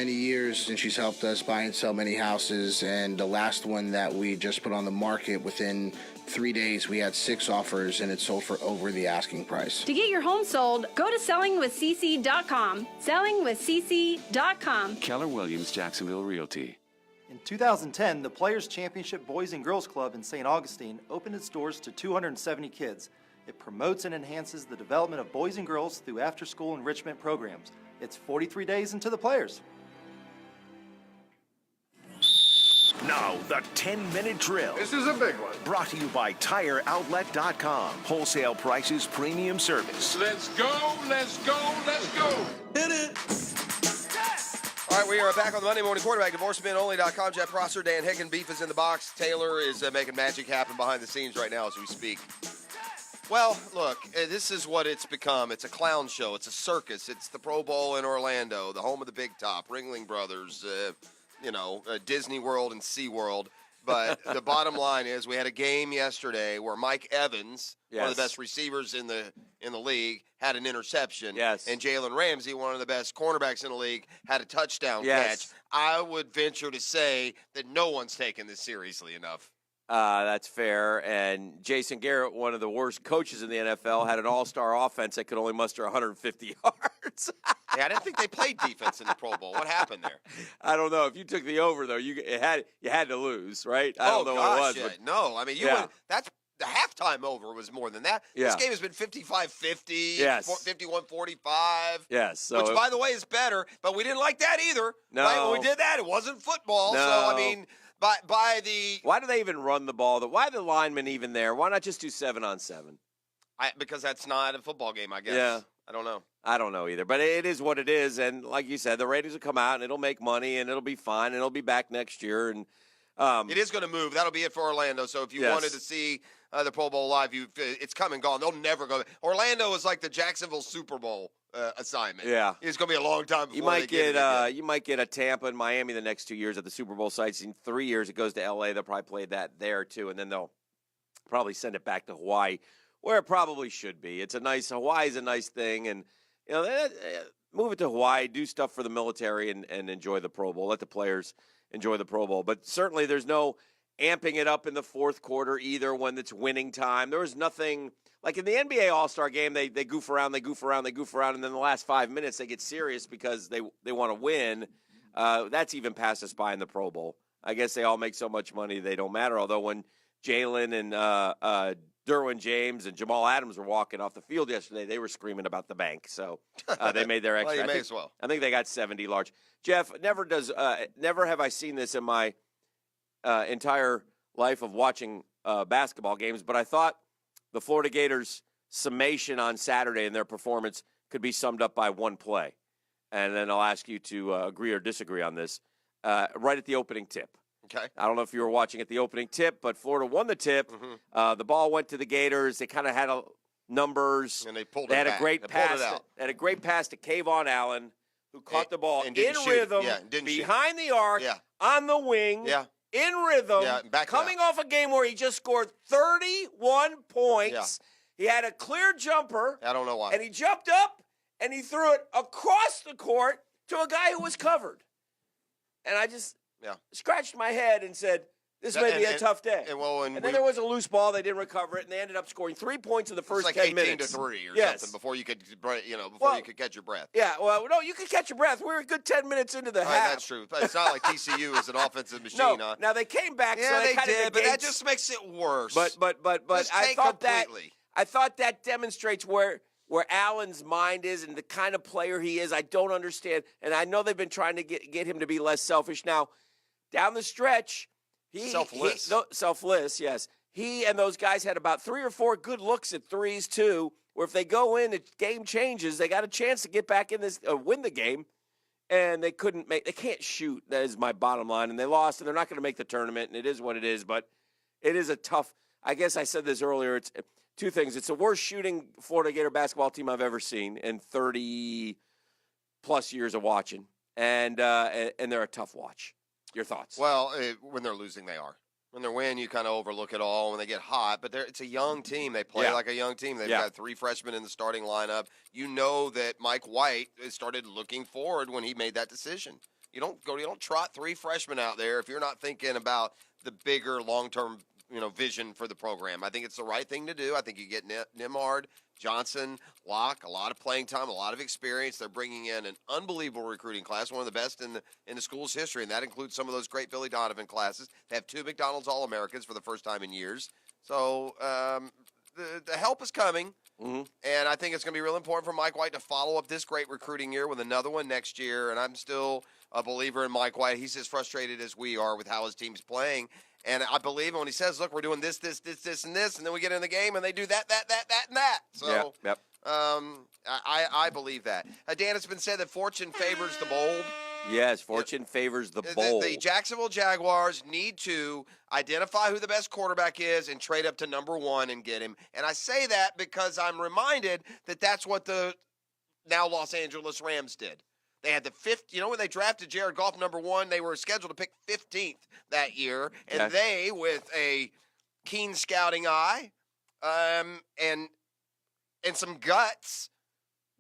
Many years, and she's helped us buy and sell many houses, and the last one that we just put on the market, within 3 days we had 6 offers and it sold for over the asking price. To get your home sold, go to sellingwithcc.com. Sellingwithcc.com. Keller Williams, Jacksonville Realty. In 2010, the Players Championship Boys and Girls Club in St. Augustine opened its doors to 270 kids. It promotes and enhances the development of boys and girls through after-school enrichment programs. It's 43 days into the Players. Now, the 10-minute drill. This is a big one. Brought to you by TireOutlet.com. Wholesale prices, premium service. Let's go, let's go, let's go. Hit it. All right, we are back on the Monday Morning Quarterback. DivorceMenOnly.com. Jeff Prosser, Dan Hicken, Beef is in the box. Taylor is making magic happen behind the scenes right now as we speak. Well, look, this is what it's become. It's a clown show. It's a circus. It's the Pro Bowl in Orlando, the home of the Big Top, Ringling Brothers, Disney World and SeaWorld. But the bottom line is we had a game yesterday where Mike Evans, one of the best receivers in the league, had an interception. Yes. And Jalen Ramsey, one of the best cornerbacks in the league, had a touchdown catch. I would venture to say that no one's taken this seriously enough. That's fair. And Jason Garrett, one of the worst coaches in the NFL, had an all-star offense that could only muster 150 yards. Yeah, I didn't think they played defense in the Pro Bowl. What happened there? I don't know. If you took the over, though, you had to lose, right? I don't know what it was. Yeah. But no, I mean, that's the halftime over was more than that. Yeah. This game has been 55-50, Yes. 51-45. Yes. So which, by the way, is better, but we didn't like that either. No. Right? When we did that, it wasn't football. No. So, I mean, by the... Why do they even run the ball? Why are the linemen even there? Why not just do 7-on-7? Because that's not a football game, I guess. Yeah. I don't know. I don't know either. But it is what it is. And like you said, the ratings will come out, and it'll make money, and it'll be fine, and it'll be back next year. And it is going to move. That'll be it for Orlando. So if you wanted to see the Pro Bowl live, it's come and gone. They'll never go. Orlando is like the Jacksonville Super Bowl assignment. Yeah. It's going to be a long time before you might they get it. You might get a Tampa and Miami the next 2 years at the Super Bowl sites. In 3 years, it goes to L.A. They'll probably play that there, too, and then they'll probably send it back to Hawaii, where it probably should be. Hawaii's a nice thing, and move it to Hawaii, do stuff for the military, and enjoy the Pro Bowl. Let the players enjoy the Pro Bowl. But certainly there's no amping it up in the fourth quarter either when it's winning time. There was nothing – like in the NBA All-Star game, they goof around, and then the last 5 minutes they get serious because they want to win. That's even passed us by in the Pro Bowl. I guess they all make so much money they don't matter, although when Jalen and Derwin James and Jamal Adams were walking off the field yesterday, they were screaming about the bank. So they made their extra. Well, you may as well. I think they got 70 large. Jeff, never have I seen this in my entire life of watching basketball games, but I thought the Florida Gators' summation on Saturday in their performance could be summed up by one play. And then I'll ask you to agree or disagree on this. Right at the opening tip. Okay. I don't know if you were watching at the opening tip, but Florida won the tip. Mm-hmm. The ball went to the Gators. They kind of had numbers. And they pulled they it had back. A great they pass. pulled it out. They had a great pass to Kayvon Allen, who caught the ball in rhythm, rhythm, behind the arc, on the wing, in rhythm, coming off a game where he just scored 31 points. Yeah. He had a clear jumper. I don't know why. And he jumped up, and he threw it across the court to a guy who was covered. And I just scratched my head and said, this may be a tough day. And then there was a loose ball. They didn't recover it, and they ended up scoring 3 points in the first 10 minutes. It's like 18-3 or something before you could, you could catch your breath. Yeah, well, no, you could catch your breath. We were a good 10 minutes into the half. Right, that's true. But it's not like TCU is an offensive machine. No, now they came back. Yeah, so they kind did, of but that just makes it worse. But I thought that demonstrates where Allen's mind is and the kind of player he is. I don't understand, and I know they've been trying to get him to be less selfish. Now, down the stretch, selfless, yes. He and those guys had about 3 or 4 good looks at threes too. Where if they go in, the game changes. They got a chance to get back in this, win the game, and they couldn't make. They can't shoot. That is my bottom line, and they lost, and they're not going to make the tournament. And it is what it is. But it is a tough. I guess I said this earlier. It's two things. It's the worst shooting Florida Gator basketball team I've ever seen in 30+ years of watching, and they're a tough watch. Your thoughts? Well, when they're losing, they are. When they're winning, you kind of overlook it all. When they get hot, but it's a young team. They play like a young team. They've got 3 freshmen in the starting lineup. You know that Mike White started looking forward when he made that decision. You don't trot 3 freshmen out there if you're not thinking about the bigger long-term, vision for the program. I think it's the right thing to do. I think you get Nimhard, Johnson, Locke, a lot of playing time, a lot of experience. They're bringing in an unbelievable recruiting class, one of the best in the school's history, and that includes some of those great Billy Donovan classes. They have 2 McDonald's All-Americans for the first time in years. So the help is coming, and I think it's going to be real important for Mike White to follow up this great recruiting year with another one next year, and I'm still a believer in Mike White. He's as frustrated as we are with how his team's playing. And I believe him when he says, look, we're doing this, and this, and then we get in the game, and they do that, and that. So I believe that. Dan, it's been said that fortune favors the bold. Yes, fortune favors the bold. The Jacksonville Jaguars need to identify who the best quarterback is and trade up to number 1 and get him. And I say that because I'm reminded that that's what the now Los Angeles Rams did. They had the 5th, when they drafted Jared Goff number 1, they were scheduled to pick 15th that year. And they, with a keen scouting eye and some guts,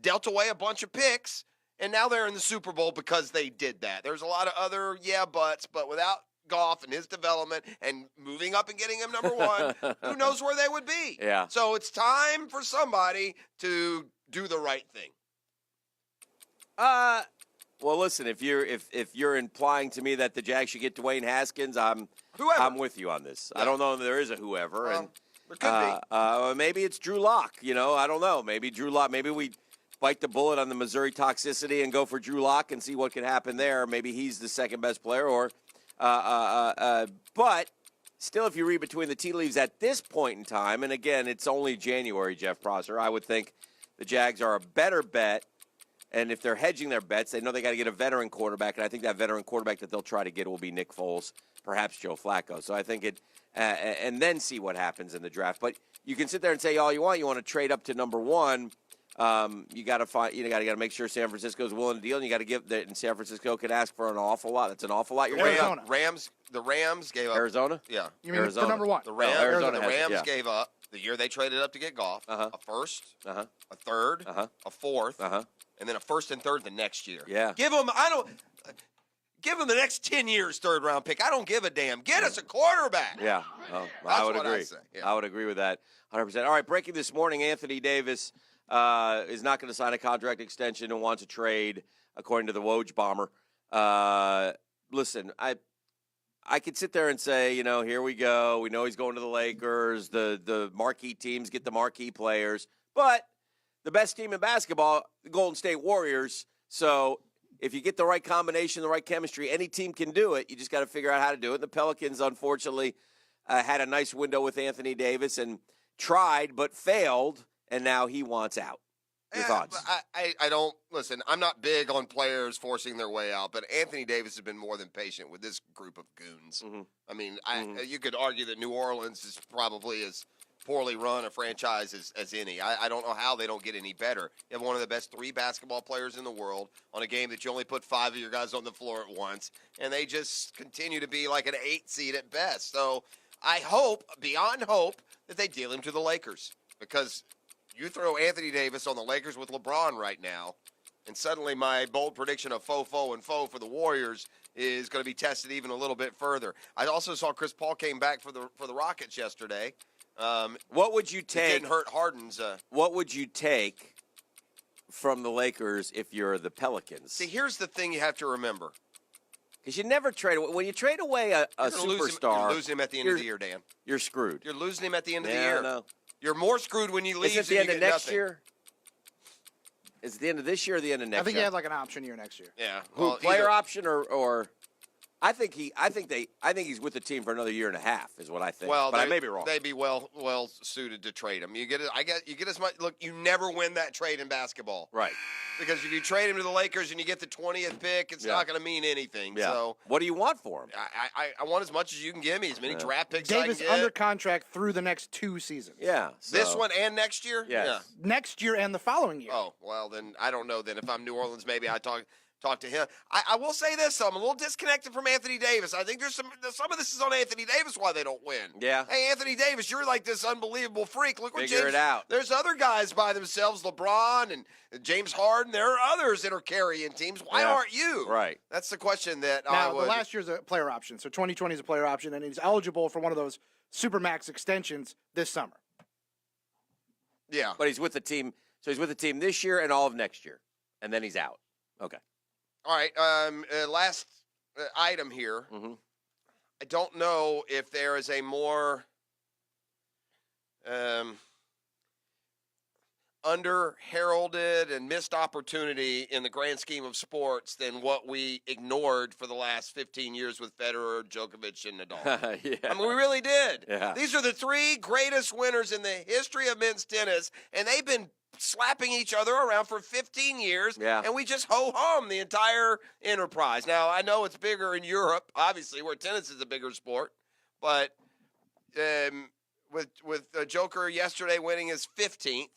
dealt away a bunch of picks. And now they're in the Super Bowl because they did that. There's a lot of other buts, but without Goff and his development and moving up and getting him number 1, who knows where they would be. Yeah. So it's time for somebody to do the right thing. Well, listen, if you're implying to me that the Jags should get Dwayne Haskins, I'm with you on this. Yeah. I don't know if there is a whoever, well, there could be. Maybe it's Drew Lock. I don't know. Maybe Drew Lock. Maybe we bite the bullet on the Missouri toxicity and go for Drew Lock and see what can happen there. Maybe he's the second best player, but still, if you read between the tea leaves at this point in time, and again, it's only January, Jeff Prosser, I would think the Jags are a better bet. And if they're hedging their bets, they know they got to get a veteran quarterback, and I think that veteran quarterback that they'll try to get will be Nick Foles, perhaps Joe Flacco. So I think and then see what happens in the draft. But you can sit there and say all you want. You want to trade up to number 1. You got to find. You got to make sure San Francisco's willing to deal, and you got to give that. And San Francisco could ask for an awful lot. That's an awful lot. You're Arizona. The Rams gave up Arizona. Yeah, you mean Arizona. For number 1? The Rams. Arizona the Rams gave up the year they traded up to get Goff. A first, a third, a fourth, and then a first and third the next year. Yeah. Give them the next 10 years 3rd round pick. I don't give a damn. Get us a quarterback. Yeah. I would agree. Yeah. I would agree with that 100%. All right, breaking this morning, Anthony Davis is not going to sign a contract extension and wants a trade, according to the Woj bomber. Listen, I could sit there and say, here we go. We know he's going to the Lakers. The marquee teams get the marquee players. But the best team in basketball, the Golden State Warriors. So if you get the right combination, the right chemistry, any team can do it. You just got to figure out how to do it. The Pelicans, unfortunately, had a nice window with Anthony Davis and tried but failed, and now he wants out. Your thoughts? I don't – listen, I'm not big on players forcing their way out, but Anthony Davis has been more than patient with this group of goons. I mean, you could argue that New Orleans is probably as poorly run a franchise as any. I don't know how they don't get any better. You have one of the best 3 basketball players in the world on a game that you only put 5 of your guys on the floor at once, and they just continue to be like an 8 seed at best. So I hope, beyond hope, that they deal him to the Lakers because – you throw Anthony Davis on the Lakers with LeBron right now, and suddenly my bold prediction of foe for the Warriors is going to be tested even a little bit further. I also saw Chris Paul came back for the Rockets yesterday. What would you take? It didn't hurt Harden's. What would you take from the Lakers if you're the Pelicans? See, here's the thing you have to remember. Because you never trade – when you trade away a superstar – you're losing him at the end of the year, Dan. You're screwed. You're losing him at the end of the year. No. You're more screwed when you leave. Is it the end of next year? Is it the end of this year or the end of next year? I think he had like an option year next year. Yeah. Well, player option or I think he's with the team for another year and a half is what I think. Well, but I may be wrong. They'd be well suited to trade him. You get as much. Look, you never win that trade in basketball, right? Because if you trade him to the Lakers and you get the 20th pick, it's not going to mean anything. Yeah. So what do you want for him? I want as much as you can give me, as many draft picks Davis I can get. under contract through the next 2 seasons. Yeah. This one and next year? Yes. Yeah. Next year and the following year. Oh, well, then I don't know. Then if I'm New Orleans, maybe I talk. talk to him. I will say this, though. I'm a little disconnected from Anthony Davis. I think there's some of this is on Anthony Davis why they don't win. Yeah. Hey, Anthony Davis, you're like this unbelievable freak. Look what Figure it out. There's other guys by themselves, LeBron and James Harden. There are others that are carrying teams. Why aren't you? Right. That's the question that now, I would. the last year's a player option, so 2020 is a player option, and he's eligible for one of those Supermax extensions this summer. Yeah. But he's with the team. So he's with the team this year and all of next year. And then he's out. Okay. All right. Last item here. Mm-hmm. I don't know if there is a more under-heralded and missed opportunity in the grand scheme of sports than what we ignored for the last 15 years with Federer, Djokovic, and Nadal. Yeah. I mean, we really did. Yeah. These are the three greatest winners in the history of men's tennis, and they've been slapping each other around for 15 years, and we just ho-hum the entire enterprise. Now, I know it's bigger in Europe, obviously, where tennis is a bigger sport, but with Joker yesterday winning his 15th,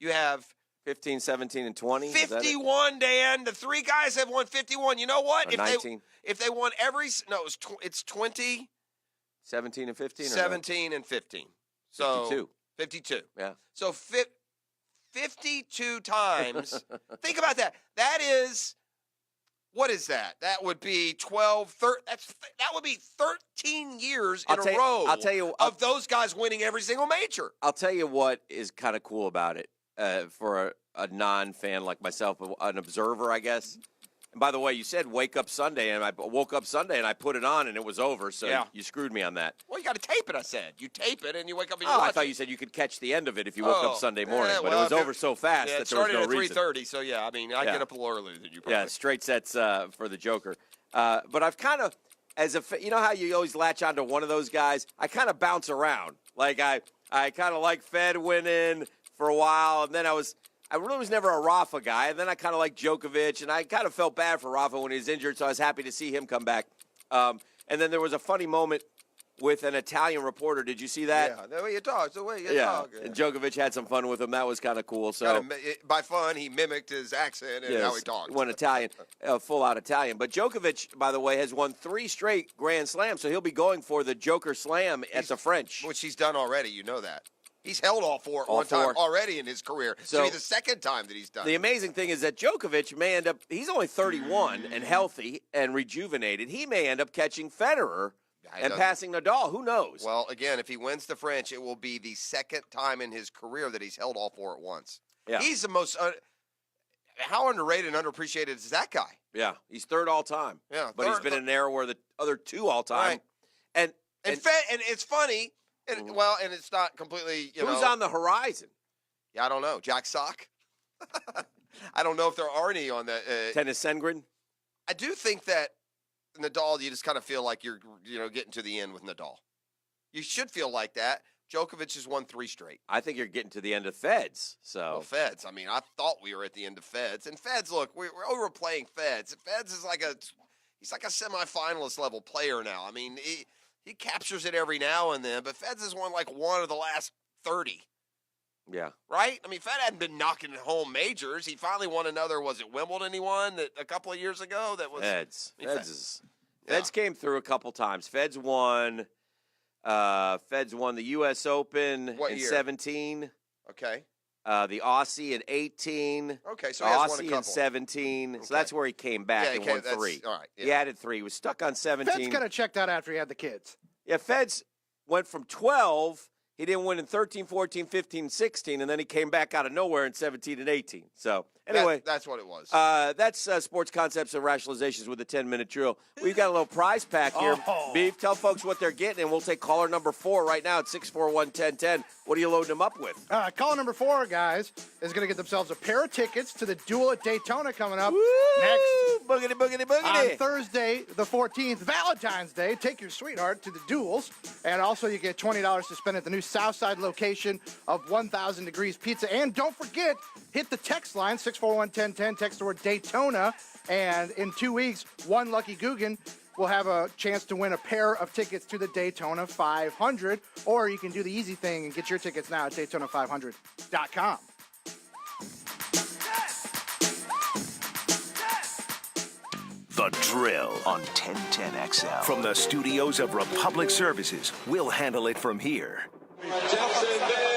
you have 15, 17, and 20. 51, Dan. The three guys have won 51. You know what? Or 19. If they won it's 20, 17 and 15. 17 and 15. So 52. 52. Yeah. So 52 times. Think about that. That is, what is that? That would be 12, that would be 13 years in a row I'll tell you, of those guys winning every single major. I'll tell you what is kind of cool about it for a non-fan like myself, an observer, I guess. And by the way, you said wake up Sunday, and I woke up Sunday and I put it on and it was over. So you screwed me on that. Well, you got to tape it. I said you tape it and you wake up and you I watch thought you said you could catch the end of it if you woke up Sunday morning, but it was over so fast that there was no reason. It started at 3:30, so yeah. I mean, I get up a little earlier than you. Probably. Yeah, straight sets for the Joker. But I've kind of, you know how you always latch onto one of those guys? I kind of bounce around. Like I kind of like Fed winning for a while, and then I really was never a Rafa guy, and then I kind of liked Djokovic, and I kind of felt bad for Rafa when he was injured, so I was happy to see him come back. And then there was a funny moment with an Italian reporter. Did you see that? Yeah, the way you talk, talk. And Djokovic had some fun with him. That was kind of cool. So by fun, he mimicked his accent and how he talked. Went Italian, full-out Italian. But Djokovic, by the way, has won 3 straight Grand Slams, so he'll be going for the Joker Slam at the French. Which he's done already, you know that. He's held all four at one time already in his career. So it'll be the second time that he's done it. The amazing thing is that Djokovic may end up, he's only 31 and healthy and rejuvenated. He may end up catching Federer and passing Nadal. Who knows? Well, again, if he wins the French, it will be the second time in his career that he's held all 4 at once. Yeah. He's the most how underrated and underappreciated is that guy? Yeah, he's 3rd all time. Yeah, but he's been in an era where the other 2 all time. Right. And it's funny. And, and it's not completely, Who's on the horizon? Yeah, I don't know. Jack Sock? I don't know if there are any on that. Tennis Sengren? I do think that Nadal, you just kind of feel like you're, getting to the end with Nadal. You should feel like that. Djokovic has won 3 straight. I think you're getting to the end of Feds. Well, Feds. I mean, I thought we were at the end of Feds. And Feds, look, we're overplaying Feds. Feds is he's like a semifinalist level player now. I mean, he captures it every now and then, but Feds has won like 1 of the last 30. Yeah. Right? I mean, Fed hadn't been knocking home majors. He finally won another, was it Wimbledon he won a couple of years ago? That was Feds. Feds came through a couple times. Feds won the U.S. Open What in year? 17. Okay. The Aussie in 18. Okay, so he has won a Aussie couple. in 17. Okay. So that's where he came back and won 3. All right. Yeah. He added 3. He was stuck on 17. Fed's got to check that after he had the kids. Yeah, Feds went from 12. He didn't win in 13, 14, 15, 16, and then he came back out of nowhere in 17 and 18. So, anyway. That's what it was. That's Sports Concepts and Rationalizations with a 10-minute drill. We've got a little prize pack here. Beef, tell folks what they're getting, and we'll take caller number 4 right now at 641-1010. What are you loading them up with? Caller number 4, guys, is going to get themselves a pair of tickets to the Duel at Daytona coming up next. Boogity, boogity, boogity. On Thursday, the 14th, Valentine's Day. Take your sweetheart to the Duels. And also, you get $20 to spend at the new Southside location of 1000 Degrees Pizza. And don't forget, hit the text line, 641-1010, text the word Daytona. And in 2 weeks, one lucky Guggen will have a chance to win a pair of tickets to the Daytona 500. Or you can do the easy thing and get your tickets now at Daytona500.com. The Drill on 1010XL. From the studios of Republic Services, we'll handle it from here. Jacksonville.